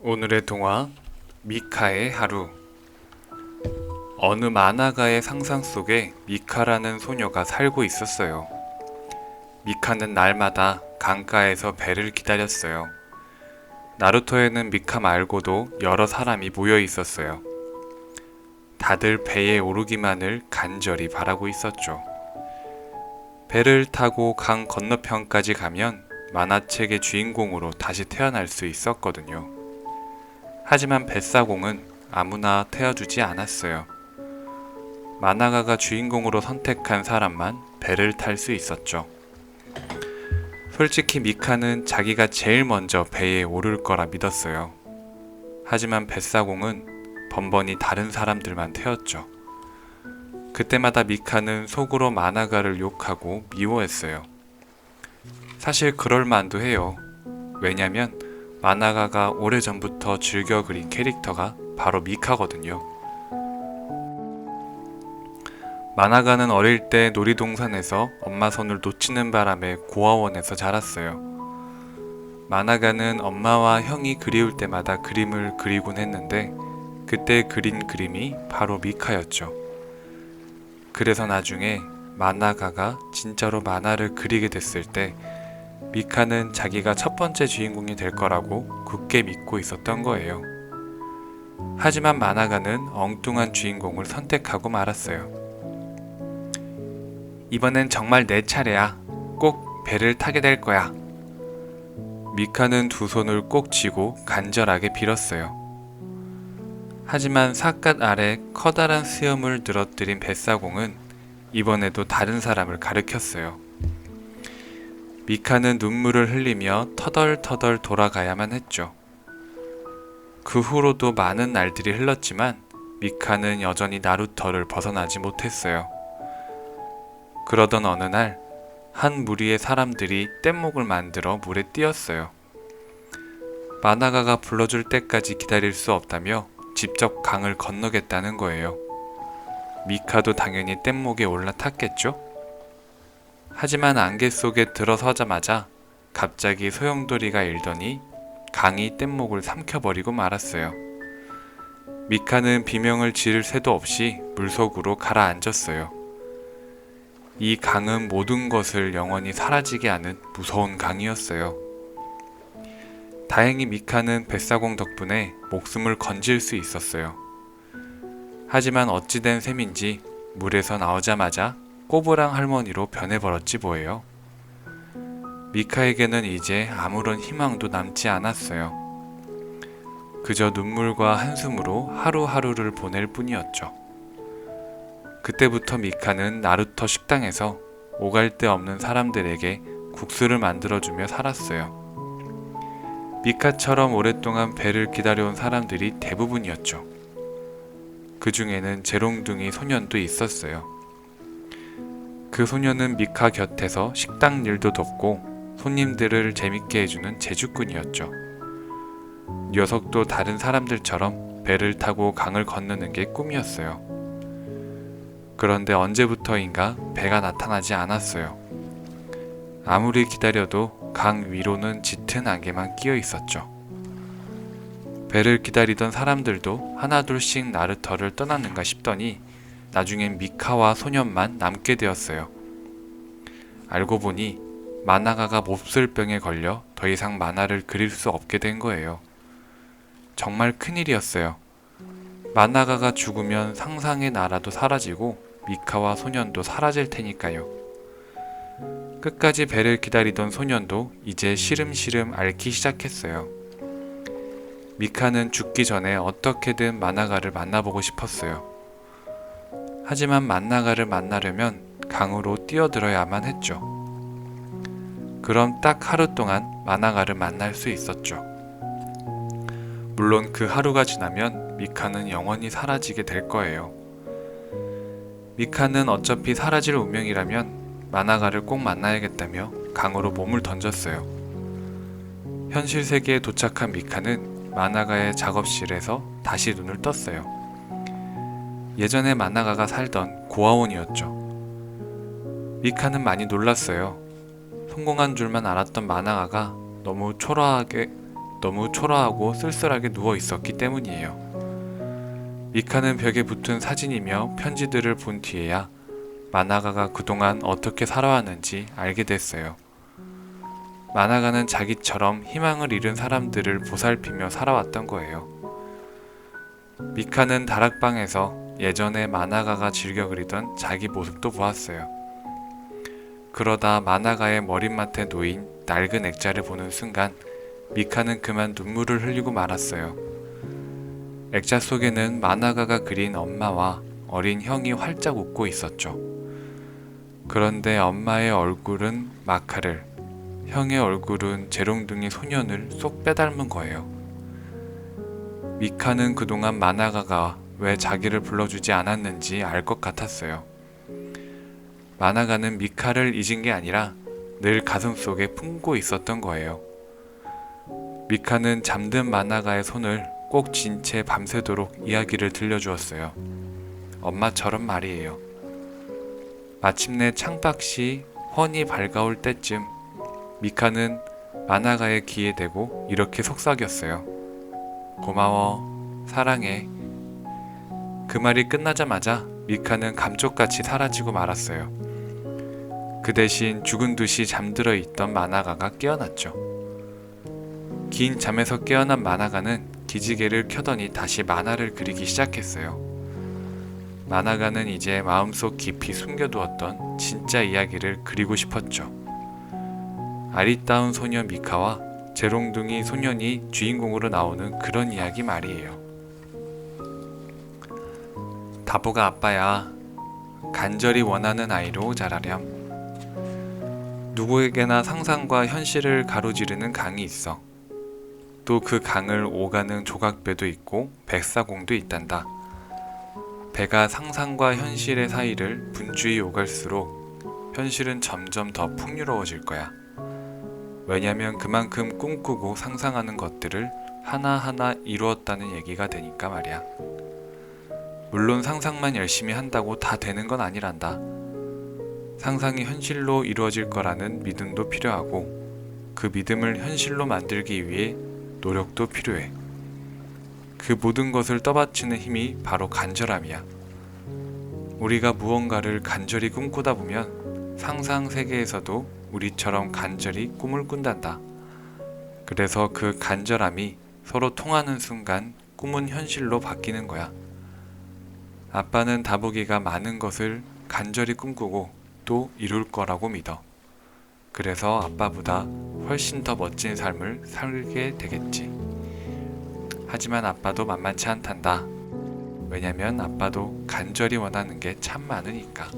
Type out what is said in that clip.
오늘의 동화 미카의 하루. 어느 만화가의 상상 속에 미카라는 소녀가 살고 있었어요. 미카는 날마다 강가에서 배를 기다렸어요. 나루토에는 미카 말고도 여러 사람이 모여 있었어요. 다들 배에 오르기만을 간절히 바라고 있었죠. 배를 타고 강 건너편까지 가면 만화책의 주인공으로 다시 태어날 수 있었거든요. 하지만 뱃사공은 아무나 태워주지 않았어요. 만화가가 주인공으로 선택한 사람만 배를 탈 수 있었죠. 솔직히 미카는 자기가 제일 먼저 배에 오를 거라 믿었어요. 하지만 뱃사공은 번번이 다른 사람들만 태웠죠. 그때마다 미카는 속으로 만화가를 욕하고 미워했어요. 사실 그럴 만도 해요. 왜냐면 만화가가 오래전부터 즐겨 그린 캐릭터가 바로 미카거든요. 만화가는 어릴 때 놀이동산에서 엄마 손을 놓치는 바람에 고아원에서 자랐어요. 만화가는 엄마와 형이 그리울 때마다 그림을 그리곤 했는데 그때 그린 그림이 바로 미카였죠. 그래서 나중에 만화가가 진짜로 만화를 그리게 됐을 때 미카는 자기가 첫 번째 주인공이 될 거라고 굳게 믿고 있었던 거예요. 하지만 만화가는 엉뚱한 주인공을 선택하고 말았어요. 이번엔 정말 내 차례야. 꼭 배를 타게 될 거야. 미카는 두 손을 꼭 쥐고 간절하게 빌었어요. 하지만 삿갓 아래 커다란 수염을 늘어뜨린 뱃사공은 이번에도 다른 사람을 가리켰어요. 미카는 눈물을 흘리며 터덜터덜 돌아가야만 했죠. 그 후로도 많은 날들이 흘렀지만 미카는 여전히 나루터를 벗어나지 못했어요. 그러던 어느 날, 한 무리의 사람들이 뗏목을 만들어 물에 뛰었어요. 만화가가 불러줄 때까지 기다릴 수 없다며 직접 강을 건너겠다는 거예요. 미카도 당연히 뗏목에 올라탔겠죠? 하지만 안개 속에 들어서자마자 갑자기 소용돌이가 일더니 강이 뗏목을 삼켜버리고 말았어요. 미카는 비명을 지를 새도 없이 물속으로 가라앉았어요. 이 강은 모든 것을 영원히 사라지게 하는 무서운 강이었어요. 다행히 미카는 뱃사공 덕분에 목숨을 건질 수 있었어요. 하지만 어찌된 셈인지 물에서 나오자마자 꼬부랑 할머니로 변해버렸지 뭐예요. 미카에게는 이제 아무런 희망도 남지 않았어요. 그저 눈물과 한숨으로 하루하루를 보낼 뿐이었죠. 그때부터 미카는 나루터 식당에서 오갈 데 없는 사람들에게 국수를 만들어주며 살았어요. 미카처럼 오랫동안 배를 기다려온 사람들이 대부분이었죠. 그 중에는 재롱둥이 소년도 있었어요. 그 소년은 미카 곁에서 식당 일도 돕고 손님들을 재밌게 해주는 제주꾼이었죠. 녀석도 다른 사람들처럼 배를 타고 강을 건너는 게 꿈이었어요. 그런데 언제부터인가 배가 나타나지 않았어요. 아무리 기다려도 강 위로는 짙은 안개만 끼어 있었죠. 배를 기다리던 사람들도 하나둘씩 나루터를 떠났는가 싶더니 나중엔 미카와 소년만 남게 되었어요. 알고 보니 만화가가 몹쓸병에 걸려 더 이상 만화를 그릴 수 없게 된 거예요. 정말 큰일이었어요. 만화가가 죽으면 상상의 나라도 사라지고 미카와 소년도 사라질 테니까요. 끝까지 배를 기다리던 소년도 이제 시름시름 앓기 시작했어요. 미카는 죽기 전에 어떻게든 만화가를 만나보고 싶었어요. 하지만 만화가를 만나려면 강으로 뛰어들어야만 했죠. 그럼 딱 하루 동안 만화가를 만날 수 있었죠. 물론 그 하루가 지나면 미카는 영원히 사라지게 될 거예요. 미카는 어차피 사라질 운명이라면 만화가를 꼭 만나야겠다며 강으로 몸을 던졌어요. 현실 세계에 도착한 미카는 만화가의 작업실에서 다시 눈을 떴어요. 예전에 만화가가 살던 고아원이었죠. 미카는 많이 놀랐어요. 성공한 줄만 알았던 만화가가 너무 초라하게 너무 초라하고 쓸쓸하게 누워 있었기 때문이에요. 미카는 벽에 붙은 사진이며 편지들을 본 뒤에야 마나가가 그동안 어떻게 살아왔는지 알게 됐어요. 마나가는 자기처럼 희망을 잃은 사람들을 보살피며 살아왔던 거예요. 미카는 다락방에서 예전에 마나가가 즐겨 그리던 자기 모습도 보았어요. 그러다 마나가의 머리맡에 놓인 낡은 액자를 보는 순간 미카는 그만 눈물을 흘리고 말았어요. 액자 속에는 마나가가 그린 엄마와 어린 형이 활짝 웃고 있었죠. 그런데 엄마의 얼굴은 마카를, 형의 얼굴은 재롱둥이 소년을 쏙 빼닮은 거예요. 미카는 그동안 마나가가 왜 자기를 불러주지 않았는지 알 것 같았어요. 마나가는 미카를 잊은 게 아니라 늘 가슴속에 품고 있었던 거예요. 미카는 잠든 마나가의 손을 꼭 쥔 채 밤새도록 이야기를 들려주었어요. 엄마처럼 말이에요. 마침내 창밖이 훤히 밝아올 때쯤 미카는 마나가의 귀에 대고 이렇게 속삭였어요. 고마워, 사랑해. 그 말이 끝나자마자 미카는 감쪽같이 사라지고 말았어요. 그 대신 죽은 듯이 잠들어 있던 마나가가 깨어났죠. 긴 잠에서 깨어난 마나가는 기지개를 켜더니 다시 만화를 그리기 시작했어요. 마나가는 이제 마음속 깊이 숨겨두었던 진짜 이야기를 그리고 싶었죠. 아리따운 소녀 미카와 재롱둥이 소년이 주인공으로 나오는 그런 이야기 말이에요. 다보가 아빠야. 간절히 원하는 아이로 자라렴. 누구에게나 상상과 현실을 가로지르는 강이 있어. 또 그 강을 오가는 조각배도 있고 백사공도 있단다. 배가 상상과 현실의 사이를 분주히 오갈수록 현실은 점점 더 풍요로워질 거야. 왜냐면 그만큼 꿈꾸고 상상하는 것들을 하나하나 이루었다는 얘기가 되니까 말이야. 물론 상상만 열심히 한다고 다 되는 건 아니란다. 상상이 현실로 이루어질 거라는 믿음도 필요하고 그 믿음을 현실로 만들기 위해 노력도 필요해. 그 모든 것을 떠받치는 힘이 바로 간절함이야. 우리가 무언가를 간절히 꿈꾸다 보면 상상 세계에서도 우리처럼 간절히 꿈을 꾼단다. 그래서 그 간절함이 서로 통하는 순간 꿈은 현실로 바뀌는 거야. 아빠는 다보기가 많은 것을 간절히 꿈꾸고 또 이룰 거라고 믿어. 그래서 아빠보다 훨씬 더 멋진 삶을 살게 되겠지. 하지만 아빠도 만만치 않단다. 왜냐면 아빠도 간절히 원하는 게 참 많으니까.